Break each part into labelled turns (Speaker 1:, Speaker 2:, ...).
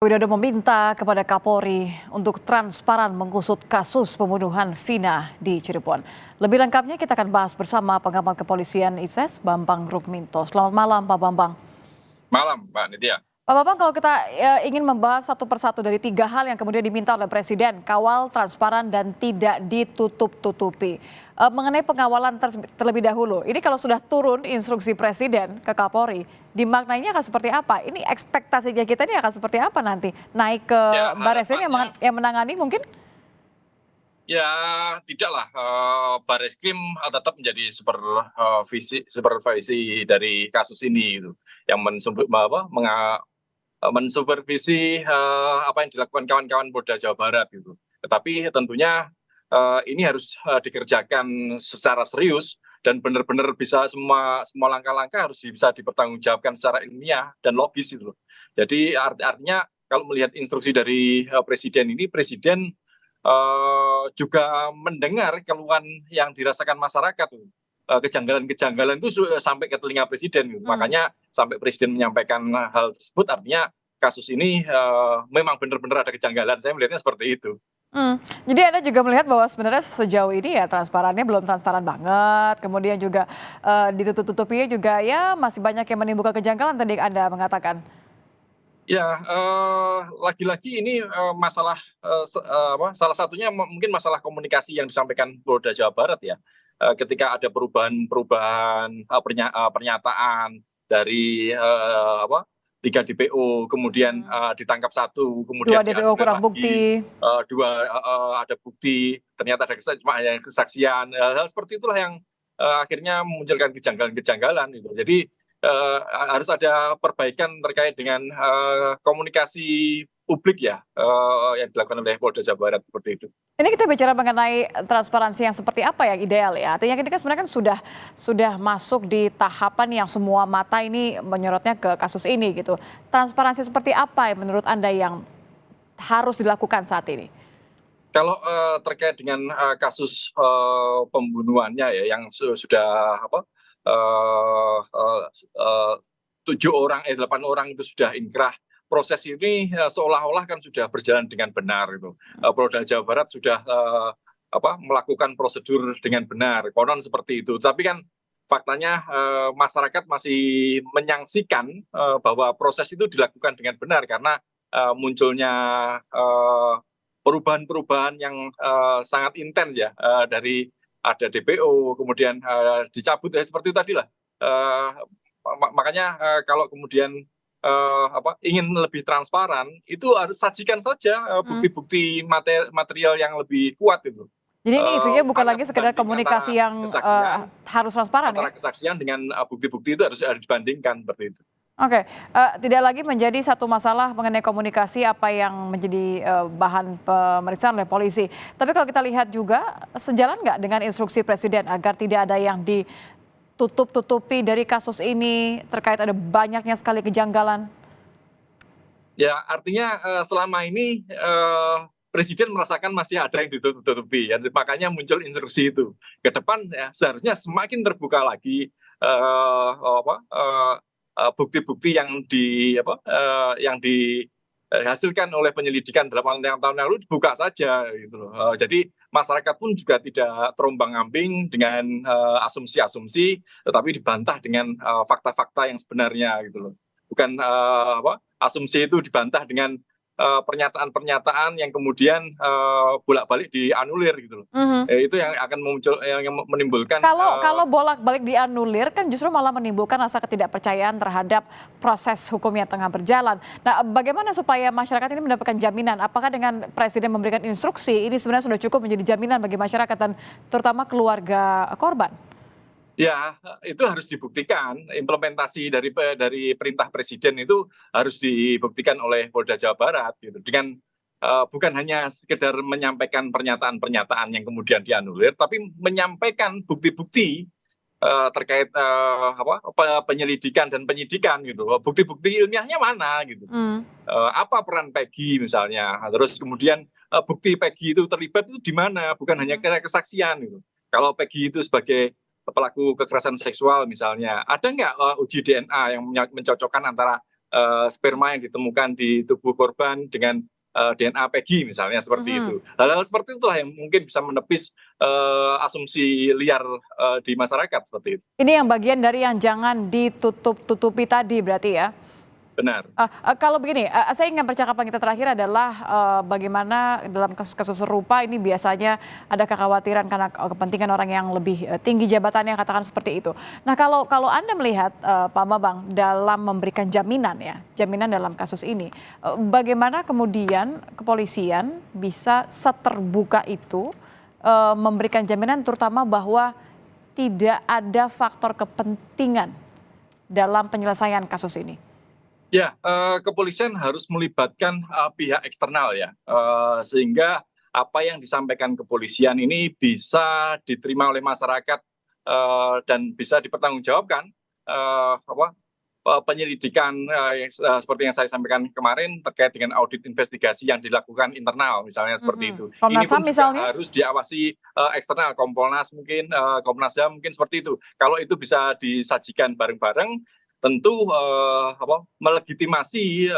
Speaker 1: Widodo meminta kepada Kapolri untuk transparan mengusut kasus pembunuhan Vina di Cirebon. Lebih lengkapnya kita akan bahas bersama pengamat kepolisian ISES, Bambang Rukminto. Selamat malam Pak Bambang.
Speaker 2: Malam, Mbak Nitya.
Speaker 1: Pak Bambang, kalau kita ingin membahas satu persatu dari 3 hal yang kemudian diminta oleh Presiden, kawal, transparan, dan tidak ditutup-tutupi. Mengenai pengawalan terlebih dahulu, ini kalau sudah turun instruksi Presiden ke Kapolri, dimaknainya akan seperti apa? Ini ekspektasinya kita ini akan seperti apa nanti? Naik ke Barreskrim yang menangani mungkin?
Speaker 2: Ya, tidaklah. Barreskrim tetap menjadi supervisi dari kasus ini, gitu. Yang mensupervisi apa yang dilakukan kawan-kawan Polda Jawa Barat, gitu. Tetapi tentunya ini harus dikerjakan secara serius dan benar-benar bisa semua langkah-langkah harus bisa dipertanggungjawabkan secara ilmiah dan logis, gitu. Jadi artinya kalau melihat instruksi dari Presiden ini, Presiden juga mendengar keluhan yang dirasakan masyarakat. Kejanggalan-kejanggalan itu sampai ke telinga Presiden, gitu. Makanya sampai Presiden menyampaikan hal tersebut, artinya kasus ini memang benar-benar ada kejanggalan. Saya melihatnya seperti itu.
Speaker 1: Jadi Anda juga melihat bahwa sebenarnya sejauh ini ya transparannya belum transparan banget, kemudian juga ditutup-tutupinya juga ya masih banyak yang menimbulkan kejanggalan tadi Anda mengatakan.
Speaker 2: Ya, lagi-lagi ini masalah salah satunya mungkin masalah komunikasi yang disampaikan Polda Jawa Barat ya. Ketika ada perubahan pernyataan dari 3 DPO, kemudian ditangkap 1, kemudian
Speaker 1: 2 DPO kurang bukti.
Speaker 2: 2 ada bukti, ternyata ada cuma hanya kesaksian. Hal seperti itulah yang akhirnya memunculkan kejanggalan-kejanggalan gitu. Jadi harus ada perbaikan terkait dengan komunikasi publik ya, yang dilakukan oleh Polda Jawa Barat seperti itu.
Speaker 1: Ini kita bicara mengenai transparansi yang seperti apa yang ideal ya. Artinya ini kan sebenarnya kan sudah masuk di tahapan yang semua mata ini menyorotnya ke kasus ini gitu. Transparansi seperti apa yang menurut Anda yang harus dilakukan saat ini?
Speaker 2: Kalau terkait dengan kasus pembunuhannya ya yang sudah 8 orang itu sudah inkrah. Proses ini seolah-olah kan sudah berjalan dengan benar itu. Polda Jawa Barat sudah melakukan prosedur dengan benar. Konon seperti itu. Tapi kan faktanya masyarakat masih menyaksikan bahwa proses itu dilakukan dengan benar karena munculnya perubahan-perubahan yang sangat intens ya, dari ada DPO kemudian dicabut seperti itu tadi lah. Makanya kalau kemudian ingin lebih transparan itu harus sajikan saja bukti-bukti material yang lebih kuat itu.
Speaker 1: Jadi ini isunya bukan lagi sekedar komunikasi yang harus transparan ya?
Speaker 2: Antara kesaksian dengan bukti-bukti itu harus dibandingkan seperti itu.
Speaker 1: Oke, tidak lagi menjadi satu masalah mengenai komunikasi apa yang menjadi bahan pemeriksaan oleh polisi. Tapi kalau kita lihat juga sejalan nggak dengan instruksi Presiden agar tidak ada yang ditutup-tutupi dari kasus ini terkait ada banyaknya sekali kejanggalan?
Speaker 2: Ya, artinya selama ini Presiden merasakan masih ada yang ditutup-tutupi, ya. Makanya muncul instruksi itu. Ke depan ya, seharusnya semakin terbuka lagi bukti-bukti yang dihasilkan oleh penyelidikan 8 tahun lalu dibuka saja gitu loh. Jadi masyarakat pun juga tidak terombang-ambing dengan asumsi-asumsi, tetapi dibantah dengan fakta-fakta yang sebenarnya gitu loh. Bukan asumsi itu dibantah dengan pernyataan-pernyataan yang kemudian bolak-balik dianulir gitu loh. Itu yang akan yang menimbulkan
Speaker 1: kalau bolak-balik dianulir kan justru malah menimbulkan rasa ketidakpercayaan terhadap proses hukum yang tengah berjalan. Nah, bagaimana supaya masyarakat ini mendapatkan jaminan? Apakah dengan Presiden memberikan instruksi ini sebenarnya sudah cukup menjadi jaminan bagi masyarakat dan terutama keluarga korban?
Speaker 2: Ya, itu harus dibuktikan. Implementasi dari perintah Presiden itu harus dibuktikan oleh Polda Jawa Barat gitu. Dengan bukan hanya sekedar menyampaikan pernyataan-pernyataan yang kemudian dianulir, tapi menyampaikan bukti-bukti terkait penyelidikan dan penyidikan gitu. Bukti-bukti ilmiahnya mana gitu. Apa peran Peggy misalnya. Terus kemudian bukti Peggy itu terlibat itu di mana, bukan hanya kesaksian gitu. Kalau Peggy itu sebagai pelaku kekerasan seksual misalnya, ada nggak uji DNA yang mencocokkan antara sperma yang ditemukan di tubuh korban dengan DNA Peggy misalnya seperti itu. Hal-hal seperti itulah yang mungkin bisa menepis asumsi liar di masyarakat seperti itu.
Speaker 1: Ini yang bagian dari yang jangan ditutup-tutupi tadi berarti ya?
Speaker 2: Benar.
Speaker 1: Kalau begini, saya ingin percakapan kita terakhir adalah bagaimana dalam kasus-kasus serupa ini biasanya ada kekhawatiran karena kepentingan orang yang lebih tinggi jabatannya, katakan seperti itu. Nah kalau Anda melihat Pak Bambang dalam memberikan jaminan ya, jaminan dalam kasus ini, bagaimana kemudian kepolisian bisa seterbuka itu memberikan jaminan terutama bahwa tidak ada faktor kepentingan dalam penyelesaian kasus ini?
Speaker 2: Ya, kepolisian harus melibatkan pihak eksternal ya, sehingga apa yang disampaikan kepolisian ini bisa diterima oleh masyarakat dan bisa dipertanggungjawabkan. Penyelidikan seperti yang saya sampaikan kemarin terkait dengan audit investigasi yang dilakukan internal misalnya seperti itu. Ini
Speaker 1: Komnas
Speaker 2: pun
Speaker 1: HAM
Speaker 2: juga
Speaker 1: misalnya?
Speaker 2: harus diawasi eksternal, Kompolnas mungkin, Komnas HAM mungkin seperti itu. Kalau itu bisa disajikan bareng-bareng, tentu melegitimasi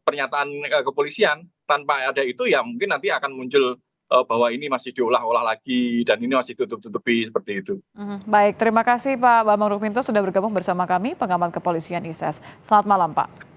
Speaker 2: pernyataan kepolisian. Tanpa ada itu ya mungkin nanti akan muncul bahwa ini masih diolah-olah lagi dan ini masih tutup-tutupi seperti itu.
Speaker 1: Baik, terima kasih Pak Bambang Rukminto sudah bergabung bersama kami, pengamat kepolisian ISS. Selamat malam Pak.